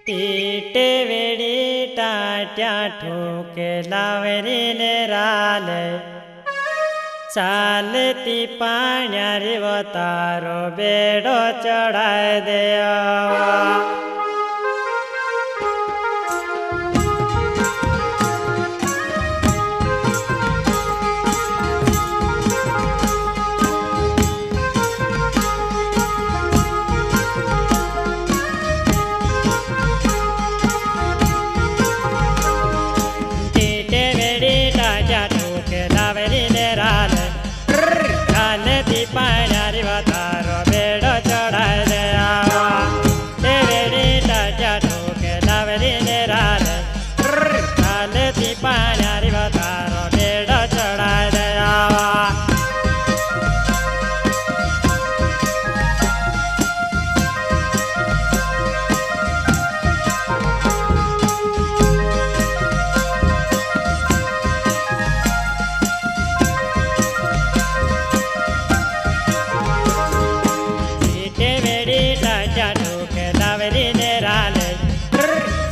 टीटे वेड़ी टाट्या ठोके लावरी ने राले चालती पाण्यारी वो तारो बेड़ो चढ़ाए दे पाण्यारी वो तारो बेड़ो चढ़ाए दे वेड़ी टाट्या ठोके लावरी ने राले चालती पाण्यारी वो तारो बेड़ो चढ़ाए दे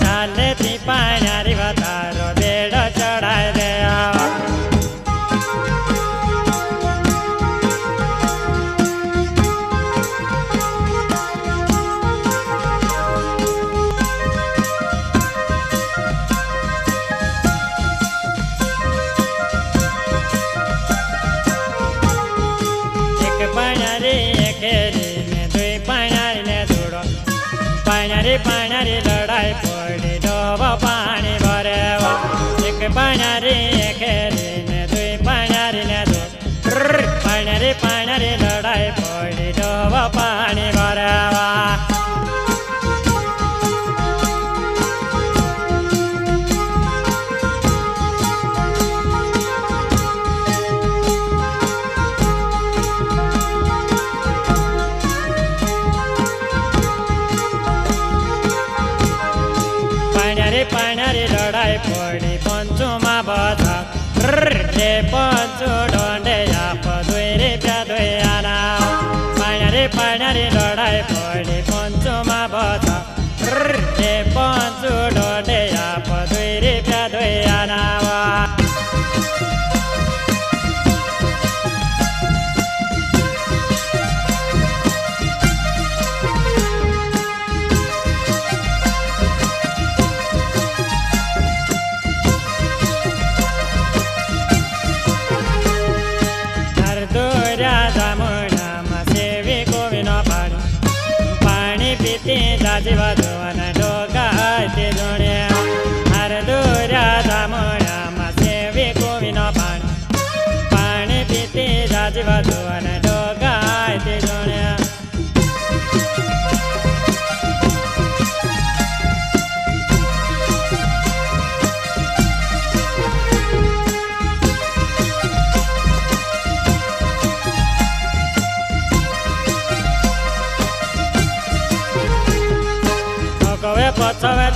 चालती पाण्यारी वो तारो बेड़ो चढ़ाए दे एक पाण्यारी एक ने दुई पाण्यारी ने जोड़ो पाण्यारी पाण्यारी लड़ाई पड़ी डोबो पानी भरे एक पाण्यारी एक ने दुई पाण्यारी ने दो पाण्यारी पाण्यारी लड़ाई पड़ी डोबो पानी भरे पाण्यारी लड़ाई पड़ी पंचुमा बधा रे पंचु डोंडे आप दुई रुपया दुई आना पाण्यारी लड़ाई पड़ी पंचुमा बधा रे पंचु डोंडे आप दुई रुपया दुई आना जीवा धोवन डोगाते जोड़े हर दूरा दामोया मसेवी गोविनो पानी पीते जीवा धोवन डोगाते जोड़े पछवे